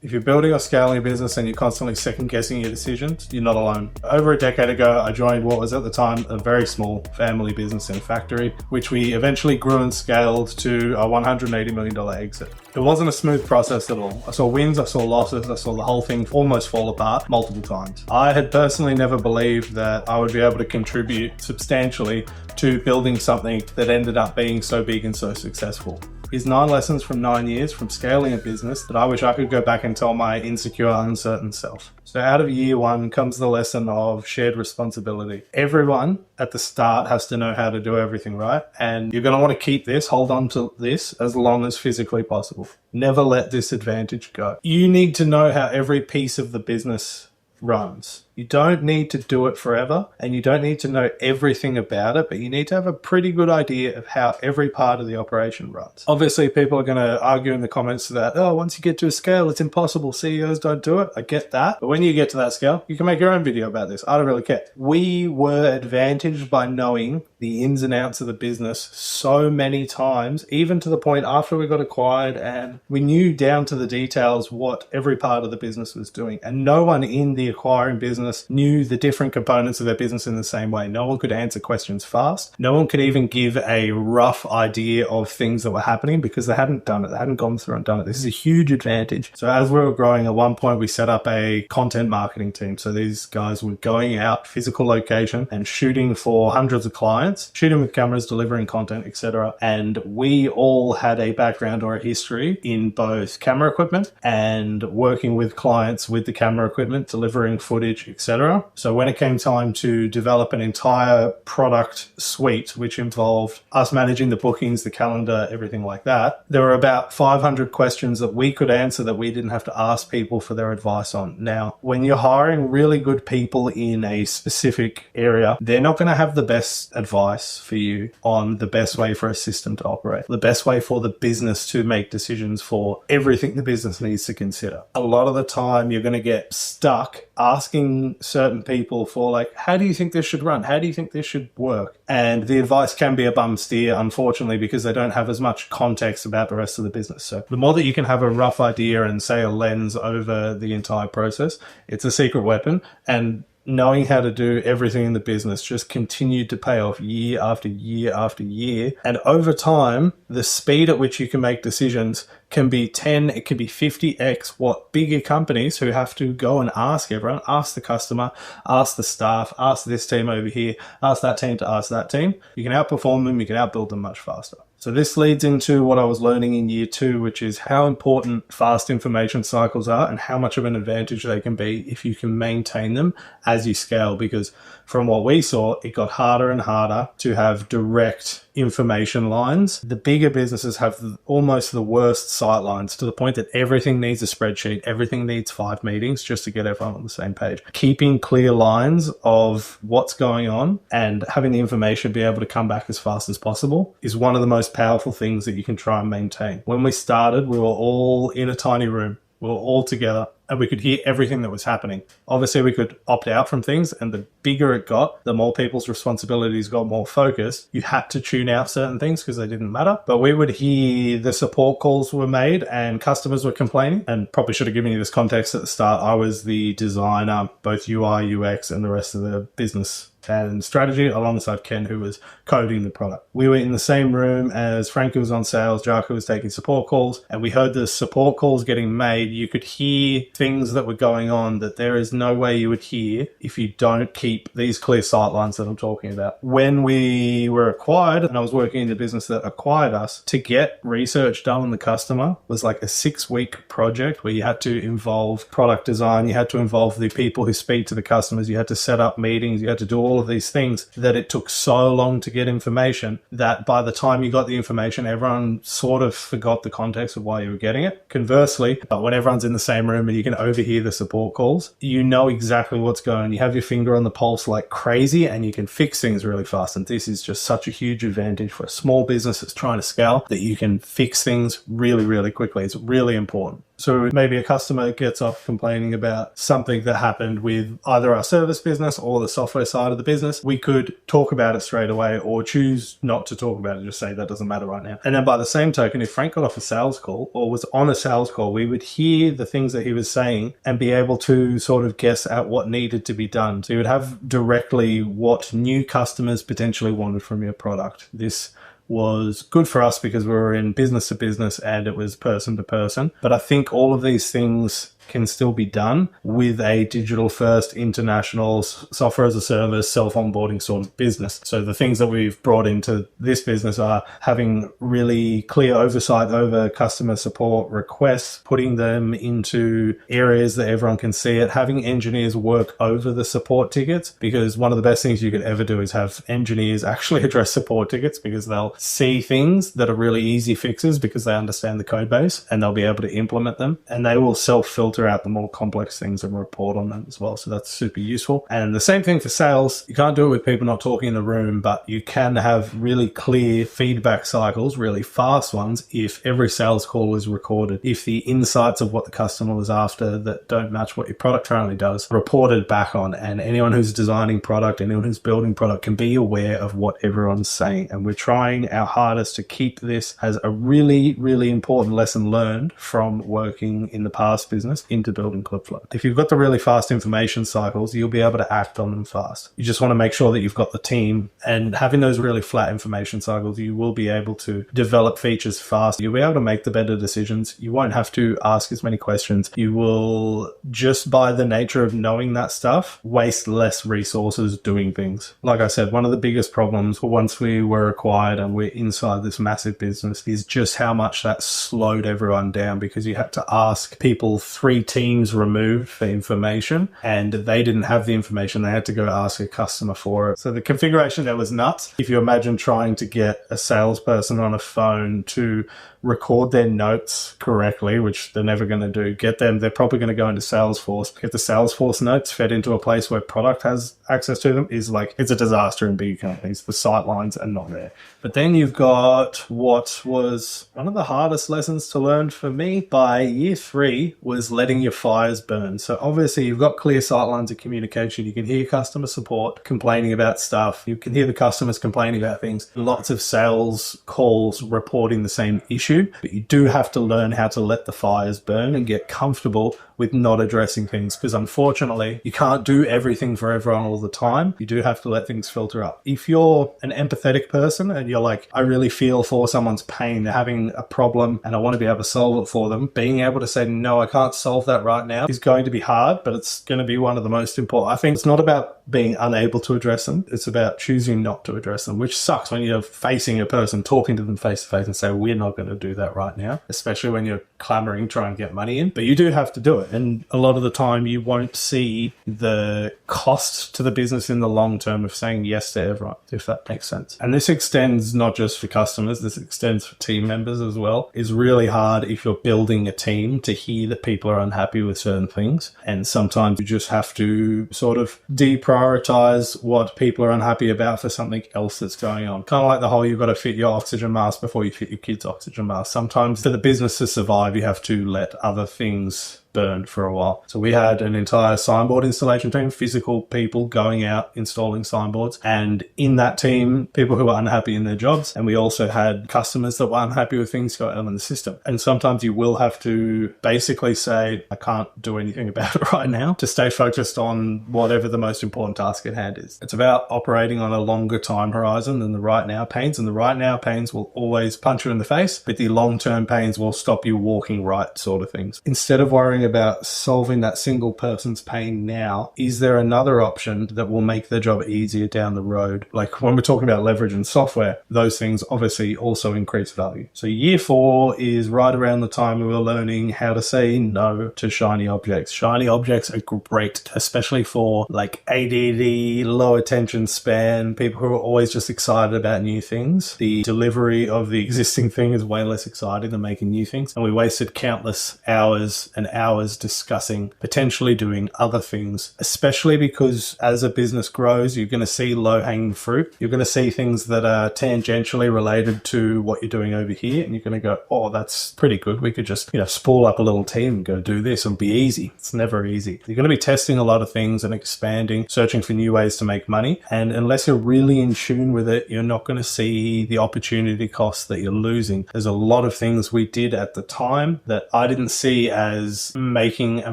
If you're building or scaling a business and you're constantly second guessing your decisions, you're not alone. Over a decade ago, I joined what was at the time a very small family business in a factory, which we eventually grew and scaled to a $180 million exit. It wasn't a smooth process at all. I saw wins, I saw losses, I saw the whole thing almost fall apart multiple times. I had personally never believed that I would be able to contribute substantially to building something that ended up being so big and so successful. Here's 9 lessons from 9 years from scaling a business that I wish I could go back and tell my insecure, uncertain self. So out of year 1 comes the lesson of shared responsibility. Everyone at the start has to know how to do everything, right? And you're going to want to keep this, hold on to this as long as physically possible. Never let this advantage go. You need to know how every piece of the business runs. You don't need to do it forever, and you don't need to know everything about it, but you need to have a pretty good idea of how every part of the operation runs. Obviously, people are going to argue in the comments that, oh, once you get to a scale, it's impossible. CEOs don't do it. I get that. But when you get to that scale, you can make your own video about this. I don't really care. We were advantaged by knowing the ins and outs of the business so many times, even to the point after we got acquired, and we knew down to the details what every part of the business was doing. And no one in the acquiring business knew the different components of their business in the same way. No one could answer questions fast. No one could even give a rough idea of things that were happening because they hadn't done it. They hadn't gone through and done it. This is a huge advantage. So as we were growing, at one point we set up a content marketing team. So these guys were going out, physical location, and shooting for hundreds of clients, shooting with cameras, delivering content, etc. And we all had a background or a history in both camera equipment and working with clients with the camera equipment, delivering footage, etc. So when it came time to develop an entire product suite, which involved us managing the bookings, the calendar, everything like that, there were about 500 questions that we could answer that we didn't have to ask people for their advice on. Now, when you're hiring really good people in a specific area, they're not going to have the best advice for you on the best way for a system to operate, the best way for the business to make decisions for everything the business needs to consider. A lot of the time, you're going to get stuck asking certain people for, like, how do you think this should run? How do you think this should work? And the advice can be a bum steer, unfortunately, because they don't have as much context about the rest of the business. So the more that you can have a rough idea and say a lens over the entire process, it's a secret weapon. And knowing how to do everything in the business just continued to pay off year after year after year. And over time, the speed at which you can make decisions can be 10, it can be 50x what bigger companies who have to go and ask everyone, ask the customer, ask the staff, ask this team over here, ask that team to ask that team. You can outperform them, you can outbuild them much faster. So this leads into what I was learning in year 2, which is how important fast information cycles are and how much of an advantage they can be if you can maintain them as you scale. Because from what we saw, it got harder and harder to have direct information lines. The bigger businesses have almost the worst sight lines, to the point that everything needs a spreadsheet, everything needs 5 meetings just to get everyone on the same page. Keeping clear lines of what's going on and having the information be able to come back as fast as possible is one of the most powerful things that you can try and maintain. When we started, we were all in a tiny room. We were all together and we could hear everything that was happening. Obviously, we could opt out from things, and the bigger it got, the more people's responsibilities got more focused. You had to tune out certain things because they didn't matter. But we would hear the support calls were made and customers were complaining. And probably should have given you this context at the start. I was the designer, both UI, UX, and the rest of the business and strategy, alongside Ken, who was coding the product. We were in the same room as Frankie was on sales, Jaka was taking support calls, and we heard the support calls getting made. You could hear things that were going on that there is no way you would hear if you don't keep these clear sight lines that I'm talking about. When we were acquired, and I was working in the business that acquired us, to get research done on the customer was like a 6-week project where you had to involve product design, you had to involve the people who speak to the customers, you had to set up meetings, you had to do all of these things, that it took so long to get information that by the time you got the information, everyone sort of forgot the context of why you were getting it. Conversely, but when everyone's in the same room and you can overhear the support calls, you know exactly what's going on. You have your finger on the pulse like crazy and you can fix things really fast. And this is just such a huge advantage for a small business that's trying to scale, that you can fix things really, really quickly. It's really important. So maybe a customer gets up complaining about something that happened with either our service business or the software side of the business. We could talk about it straight away or choose not to talk about it, just say that doesn't matter right now. And then by the same token, if Frank got off a sales call or was on a sales call, we would hear the things that he was saying and be able to sort of guess at what needed to be done. So you would have directly what new customers potentially wanted from your product. This was good for us because we were in business to business and it was person to person. But I think all of these things can still be done with a digital first international software as a service self-onboarding sort of business. So the things that we've brought into this business are having really clear oversight over customer support requests, putting them into areas that everyone can see it, having engineers work over the support tickets, because one of the best things you could ever do is have engineers actually address support tickets, because they'll see things that are really easy fixes because they understand the code base and they'll be able to implement them, and they will self-filter out the more complex things and report on them as well. So that's super useful. And the same thing for sales. You can't do it with people not talking in the room, but you can have really clear feedback cycles, really fast ones, if every sales call is recorded. If the insights of what the customer was after that don't match what your product currently does, reported back on, and anyone who's designing product, anyone who's building product can be aware of what everyone's saying. And we're trying our hardest to keep this as a really, really important lesson learned from working in the past business into building Clubflow. If you've got the really fast information cycles, you'll be able to act on them fast. You just want to make sure that you've got the team, and having those really flat information cycles, you will be able to develop features fast. You'll be able to make the better decisions. You won't have to ask as many questions. You will, just by the nature of knowing that stuff, waste less resources doing things. Like I said, one of the biggest problems once we were acquired and we're inside this massive business is just how much that slowed everyone down, because you had to ask people 3 teams removed for information, and they didn't have the information. They had to go ask a customer for it. So the configuration there was nuts. If you imagine trying to get a salesperson on a phone to record their notes correctly, which they're never going to do, they're probably going to go into Salesforce, get the Salesforce notes fed into a place where product has access to them, is like, it's a disaster in big companies. The sight lines are not there. But then you've got what was one of the hardest lessons to learn for me by year 3 was letting your fires burn. So obviously you've got clear sight lines of communication. You can hear customer support complaining about stuff. You can hear the customers complaining about things. Lots of sales calls reporting the same issue, but you do have to learn how to let the fires burn and get comfortable with not addressing things, because unfortunately you can't do everything for everyone all the time. You do have to let things filter up. If you're an empathetic person and you're like, I really feel for someone's pain, they're having a problem and I want to be able to solve it for them, being able to say, no, I can't solve that right now is going to be hard, but it's going to be one of the most important. I think it's not about being unable to address them. It's about choosing not to address them, which sucks when you're facing a person, talking to them face to face and say, we're not going to do that right now, especially when you're clamoring, trying to get money in, but you do have to do it. And a lot of the time you won't see the cost to the business in the long term of saying yes to everyone, if that makes sense. And this extends not just for customers, this extends for team members as well. It's really hard if you're building a team to hear that people are unhappy with certain things. And sometimes you just have to sort of deprioritize what people are unhappy about for something else that's going on. Kind of like the whole, you've got to fit your oxygen mask before you fit your kid's oxygen mask. Sometimes for the business to survive, you have to let other things burn for a while. So we had an entire signboard installation team, physical people going out installing signboards, and in that team, people who were unhappy in their jobs, and we also had customers that were unhappy with things going on in the system. And sometimes you will have to basically say, I can't do anything about it right now, to stay focused on whatever the most important task at hand is. It's about operating on a longer time horizon than the right now pains, and the right now pains will always punch you in the face, but the long-term pains will stop you walking right, sort of things. Instead of worrying about solving that single person's pain now, is there another option that will make their job easier down the road? Like when we're talking about leverage and software, those things obviously also increase value. So year 4 is right around the time we were learning how to say no to shiny objects. Shiny objects are great, especially for like ADD, low attention span, people who are always just excited about new things. The delivery of the existing thing is way less exciting than making new things. And we wasted countless hours and hours hours discussing potentially doing other things, especially because as a business grows, you're going to see low-hanging fruit. You're going to see things that are tangentially related to what you're doing over here, and you're going to go, oh, that's pretty good. We could just, spool up a little team and go do this. It'll be easy. It's never easy. You're going to be testing a lot of things and expanding, searching for new ways to make money. And unless you're really in tune with it, you're not going to see the opportunity costs that you're losing. There's a lot of things we did at the time that I didn't see as making a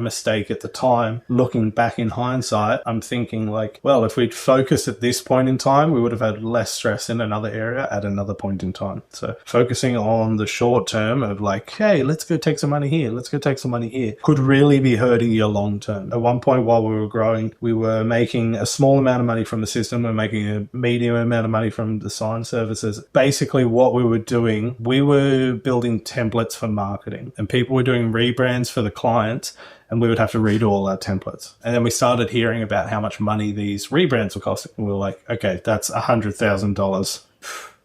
mistake at the time. Looking back in hindsight, I'm thinking like, well, if we'd focused at this point in time, we would have had less stress in another area at another point in time. So focusing on the short term of like, hey, let's go take some money here, let's go take some money here, could really be hurting your long term. At one point while we were growing, we were making a small amount of money from the system. We're making a medium amount of money from the sign services. Basically what we were doing, we were building templates for marketing, and people were doing rebrands for the clients, and we would have to redo all our templates. And then we started hearing about how much money these rebrands were costing. And we were like, okay, that's $100,000.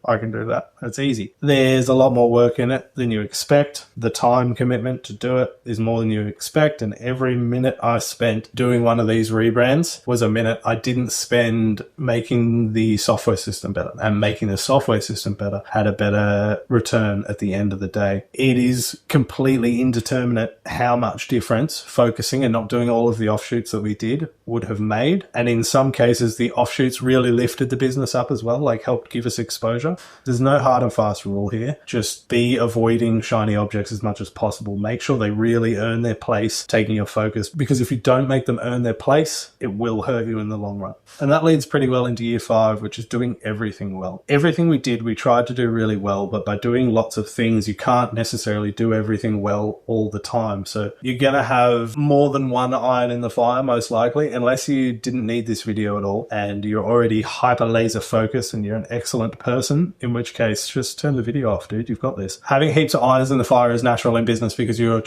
I can do that. It's easy. There's a lot more work in it than you expect. The time commitment to do it is more than you expect. And every minute I spent doing one of these rebrands was a minute I didn't spend making the software system better. And making the software system better had a better return at the end of the day. It is completely indeterminate how much difference focusing and not doing all of the offshoots that we did would have made. And in some cases, the offshoots really lifted the business up as well, like helped give us exposure. There's no hard and fast rule here. Just be avoiding shiny objects as much as possible. Make sure they really earn their place, taking your focus, because if you don't make them earn their place, it will hurt you in the long run. And that leads pretty well into year 5, which is doing everything well. Everything we did, we tried to do really well, but by doing lots of things, you can't necessarily do everything well all the time. So you're going to have more than one iron in the fire, most likely, unless you didn't need this video at all and you're already hyper laser focused and you're an excellent person, in which case just turn the video off, dude. You've got this. Having heaps of irons in the fire is natural in business because you're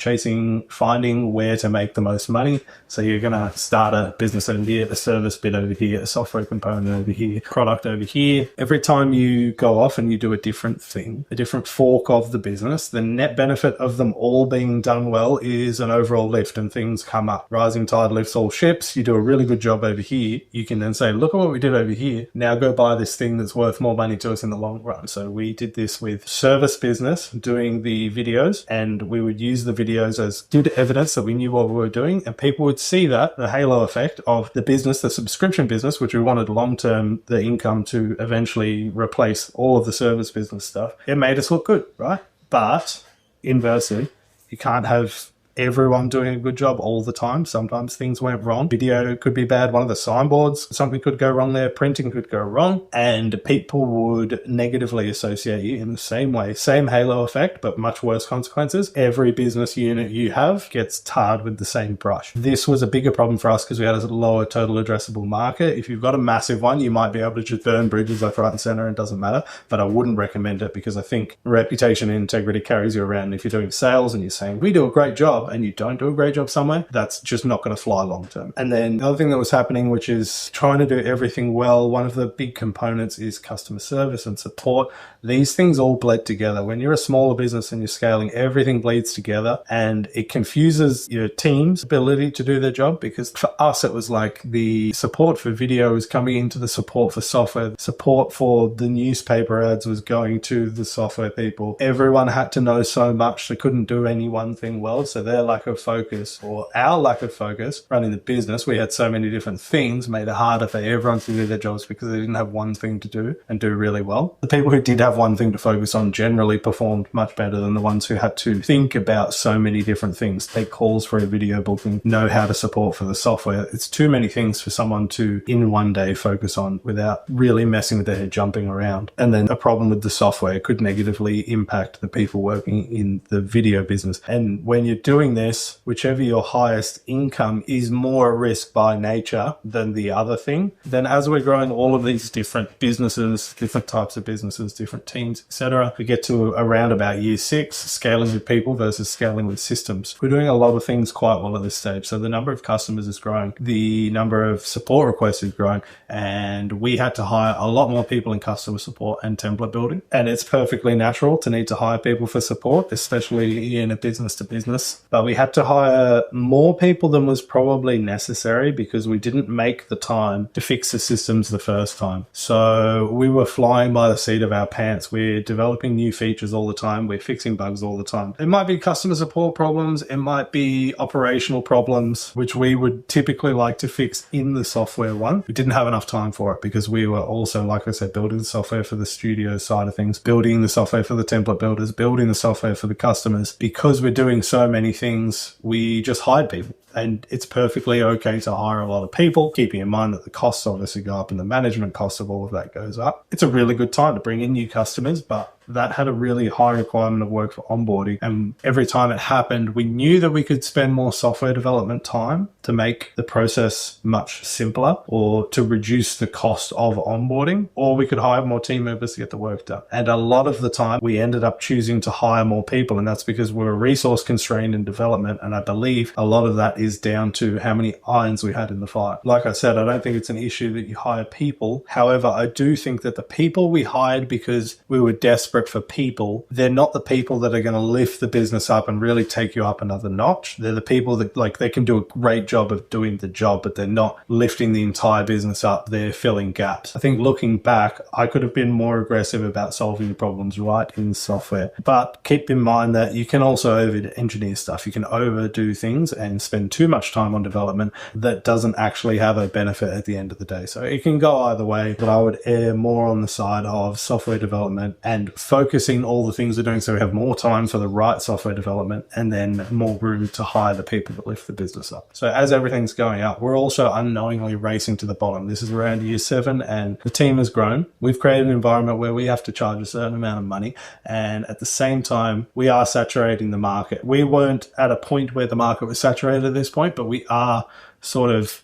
finding where to make the most money. So you're going to start a business over here, a service bit over here, a software component over here, product over here. Every time you go off and you do a different thing, a different fork of the business, the net benefit of them all being done well is an overall lift and things come up. Rising tide lifts all ships. You do a really good job over here. You can then say, look at what we did over here. Now go buy this thing that's worth more money to us in the long run. So we did this with service business doing the videos, and we would use the videos as good evidence that we knew what we were doing, and people would see that, the halo effect of the business, the subscription business, which we wanted long-term, the income to eventually replace all of the service business stuff. It made us look good, right? But inversely, you can't have everyone doing a good job all the time. Sometimes things went wrong. Video could be bad. One of the signboards, something could go wrong there. Printing could go wrong. And people would negatively associate you in the same way. Same halo effect, but much worse consequences. Every business unit you have gets tarred with the same brush. This was a bigger problem for us because we had a lower total addressable market. If you've got a massive one, you might be able to just burn bridges left, right, and center. It doesn't matter. But I wouldn't recommend it because I think reputation and integrity carries you around. If you're doing sales and you're saying, we do a great job, and you don't do a great job somewhere, that's just not going to fly long term. And then the other thing that was happening, which is trying to do everything well, one of the big components is customer service and support. These things all bled together. When you're a smaller business and you're scaling, everything bleeds together, and it confuses your team's ability to do their job, because for us, it was like the support for video was coming into the support for software. Support for the newspaper ads was going to the software people. Everyone had to know so much. They couldn't do any one thing well. So their lack of focus, or our lack of focus running the business, we had so many different things, made it harder for everyone to do their jobs because they didn't have one thing to do and do really well. The people who did have one thing to focus on generally performed much better than the ones who had to think about so many different things, take calls for a video booking, know how to support for the software. It's too many things for someone to in one day focus on without really messing with their head, jumping around. And then a problem with the software could negatively impact the people working in the video business. And when you're doing this, whichever your highest income is more a risk by nature than the other thing, then as we're growing all of these different businesses, different types of businesses, different teams, etc., we get to around about year 6, scaling with people versus scaling with systems. We're doing a lot of things quite well at this stage. So the number of customers is growing, the number of support requests is growing, and we had to hire a lot more people in customer support and template building. And it's perfectly natural to need to hire people for support, especially in a business to business but we had to hire more people than was probably necessary because we didn't make the time to fix the systems the first time. So we were flying by the seat of our pants. We're developing new features all the time. We're fixing bugs all the time. It might be customer support problems. It might be operational problems, which we would typically like to fix in the software one. We didn't have enough time for it because we were also, like I said, building the software for the studio side of things, building the software for the template builders, building the software for the customers. Because we're doing so many things, we just hired people. And it's perfectly okay to hire a lot of people, keeping in mind that the costs obviously go up and the management cost of all of that goes up. It's a really good time to bring in new customers, but that had a really high requirement of work for onboarding. And every time it happened, we knew that we could spend more software development time to make the process much simpler or to reduce the cost of onboarding, or we could hire more team members to get the work done. And a lot of the time we ended up choosing to hire more people, and that's because we're resource constrained in development. And I believe a lot of that is down to how many irons we had in the fire. Like I said, I don't think it's an issue that you hire people. However, I do think that the people we hired because we were desperate for people, they're not the people that are going to lift the business up and really take you up another notch. They're the people that, like, they can do a great job of doing the job, but they're not lifting the entire business up. They're filling gaps. I think looking back, I could have been more aggressive about solving the problems right in software. But keep in mind that you can also over-engineer stuff. You can overdo things and spend too much time on development that doesn't actually have a benefit at the end of the day. So it can go either way, but I would err more on the side of software development and focusing all the things we're doing so we have more time for the right software development and then more room to hire the people that lift the business up. So as everything's going up, we're also unknowingly racing to the bottom. This is around year 7 and the team has grown. We've created an environment where we have to charge a certain amount of money, and at the same time, we are saturating the market. We weren't at a point where the market was saturated at this point, but we are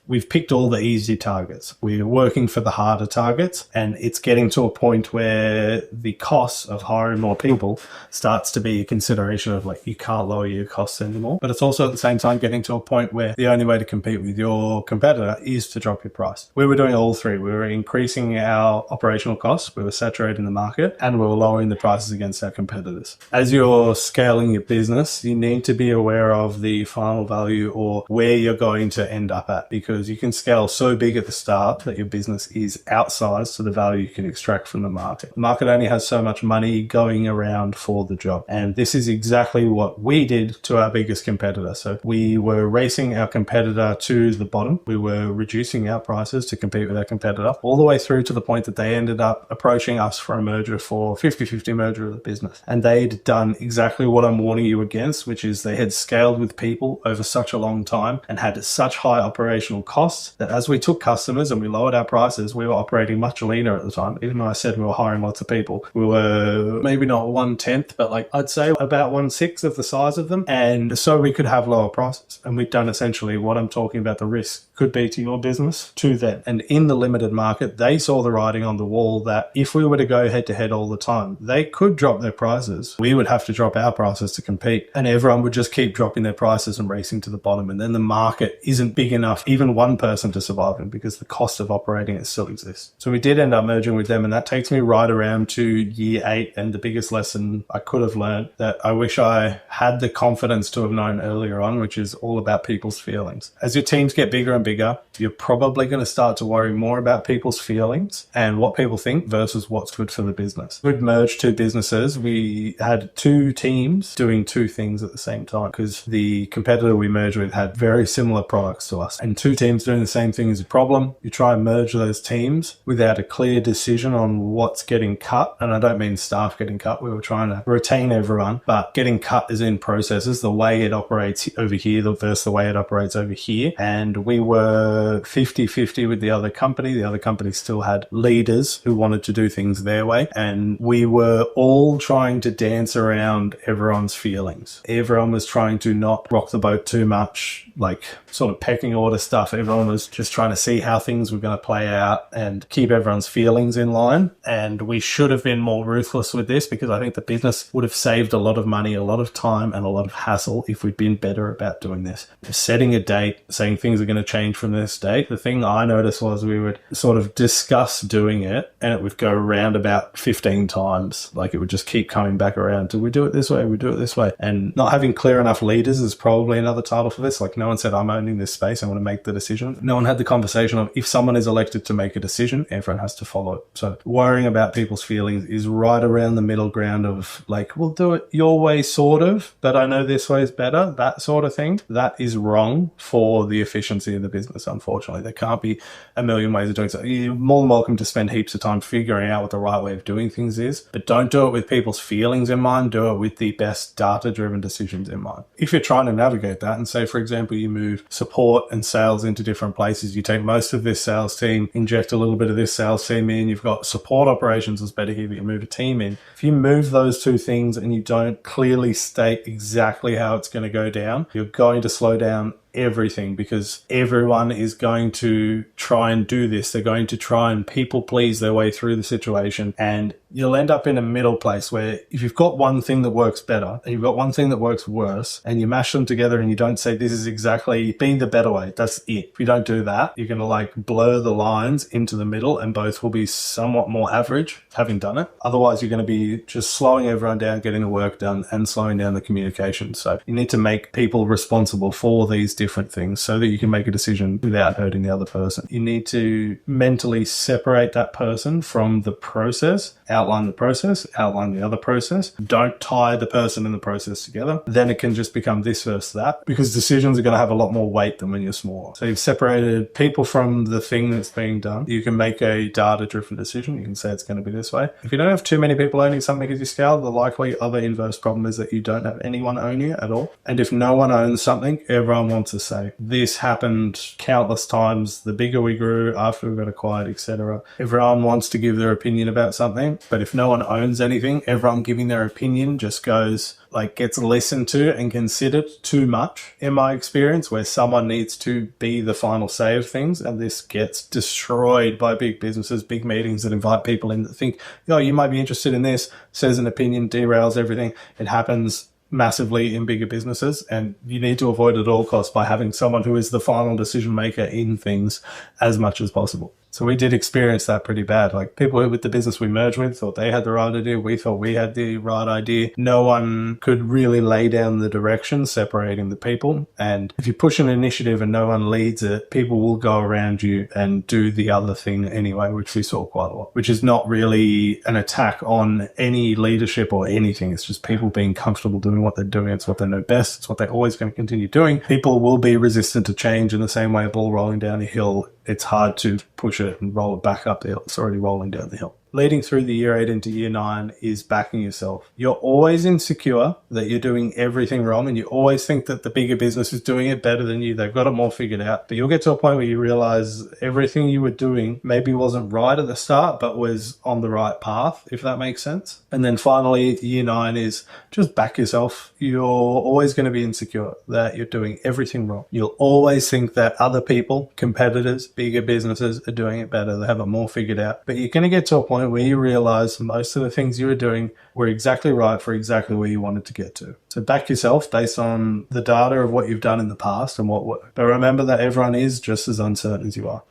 we've picked all the easy targets. We're working for the harder targets, and it's getting to a point where the cost of hiring more people starts to be a consideration of, like, you can't lower your costs anymore. But it's also at the same time getting to a point where the only way to compete with your competitor is to drop your price. We were doing all three. We were increasing our operational costs, we were saturating the market, and we were lowering the prices against our competitors. As you're scaling your business, you need to be aware of the final value or where you're going to end up at, because you can scale so big at the start that your business is outsized to the value you can extract from the market. The market only has so much money going around for the job, and this is exactly what we did to our biggest competitor. So we were racing our competitor to the bottom. We were reducing our prices to compete with our competitor all the way through to the point that they ended up approaching us for a merger, for 50-50 merger of the business. And they'd done exactly what I'm warning you against, which is they had scaled with people over such a long time and had such high operational costs that as we took customers and we lowered our prices, we were operating much leaner at the time. Even though I said we were hiring lots of people, we were maybe not 1/10, but I'd say about 1/6 of the size of them. And so we could have lower prices. And we'd done essentially what I'm talking about the risk could be to your business to them. And in the limited market, they saw the writing on the wall that if we were to go head to head all the time, they could drop their prices. We would have to drop our prices to compete, and everyone would just keep dropping their prices and racing to the bottom. And then the market isn't big enough, even one person to survive in, because the cost of operating it still exists. So we did end up merging with them, and that takes me right around to year 8. And the biggest lesson I could have learned that I wish I had the confidence to have known earlier on, which is all about people's feelings. As your teams get bigger and bigger, you're probably going to start to worry more about people's feelings and what people think versus what's good for the business. We'd merged 2 businesses. We had 2 teams doing 2 things at the same time because the competitor we merged with had very similar products to us. And 2 teams doing the same thing is a problem. You try and merge those teams without a clear decision on what's getting cut. And I don't mean staff getting cut. We were trying to retain everyone, but getting cut is in processes, the way it operates over here versus the way it operates over here. And we were 50-50 with the other company. The other company still had leaders who wanted to do things their way. And we were all trying to dance around everyone's feelings. Everyone was trying to not rock the boat too much, like sort of pecking pecking order stuff. Everyone was just trying to see how things were going to play out and keep everyone's feelings in line. And we should have been more ruthless with this, because I think the business would have saved a lot of money, a lot of time, and a lot of hassle if we'd been better about doing this. Setting a date, saying things are going to change from this date. The thing I noticed was we would sort of discuss doing it, and it would go around about 15 times. Like, it would just keep coming back around. Do we do it this way? We do it this way. And not having clear enough leaders is probably another title for this. Like, no one said, I'm owning this space, I want to make the decision. No one had the conversation of, if someone is elected to make a decision, everyone has to follow it. So worrying about people's feelings is right around the middle ground of, like, we'll do it your way, sort of, but I know this way is better, that sort of thing. That is wrong for the efficiency of the business, unfortunately. There can't be a million ways of doing so. You're more than welcome to spend heaps of time figuring out what the right way of doing things is, but don't do it with people's feelings in mind. Do it with the best data-driven decisions in mind. If you're trying to navigate that, and say, for example, you move support and sales into different places, you take most of this sales team, inject a little bit of this sales team in, you've got support operations is better here, but you move a team in. If you move those two things and you don't clearly state exactly how it's going to go down, you're going to slow down everything, because everyone is going to try and do this. They're going to try and people please their way through the situation, and you'll end up in a middle place where if you've got one thing that works better and you've got one thing that works worse, and you mash them together and you don't say this is exactly being the better way, that's it. If you don't do that, you're going to like blur the lines into the middle, and both will be somewhat more average having done it. Otherwise, you're going to be just slowing everyone down, getting the work done, and slowing down the communication. So you need to make people responsible for these different things so that you can make a decision without hurting the other person. You need to mentally separate that person from the process, outline the process, outline the other process. Don't tie the person and the process together. Then it can just become this versus that, because decisions are going to have a lot more weight than when you're smaller. So you've separated people from the thing that's being done. You can make a data-driven decision. You can say it's going to be this way. If you don't have too many people owning something as you scale, the likely other inverse problem is that you don't have anyone owning it at all. And if no one owns something, everyone wants to say. This happened countless times. The bigger we grew, after we got acquired, etc. Everyone wants to give their opinion about something, but if no one owns anything, everyone giving their opinion just goes, like, gets listened to and considered too much, in my experience, where someone needs to be the final say of things, and this gets destroyed by big businesses, big meetings that invite people in that think, oh, you might be interested in this, says an opinion, derails everything. It happens massively in bigger businesses, and you need to avoid it at all costs by having someone who is the final decision maker in things as much as possible. So we did experience that pretty bad. Like, people with the business we merged with thought they had the right idea. We thought we had the right idea. No one could really lay down the direction separating the people. And if you push an initiative and no one leads it, people will go around you and do the other thing anyway, which we saw quite a lot, which is not really an attack on any leadership or anything. It's just people being comfortable doing what they're doing. It's what they know best. It's what they're always going to continue doing. People will be resistant to change in the same way a ball rolling down a hill. It's hard to push it and roll it back up the hill. It's already rolling down the hill. Leading through the year 8 into year 9 is backing yourself. You're always insecure that you're doing everything wrong, and you always think that the bigger business is doing it better than you. They've got it more figured out. But you'll get to a point where you realize everything you were doing maybe wasn't right at the start, but was on the right path, if that makes sense. And then finally, year 9 is just back yourself. You're always going to be insecure that you're doing everything wrong. You'll always think that other people, competitors, bigger businesses are doing it better. They have it more figured out. But you're going to get to a point where you realize most of the things you were doing were exactly right for exactly where you wanted to get to. So back yourself based on the data of what you've done in the past and what worked. But remember that everyone is just as uncertain as you are.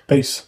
Peace.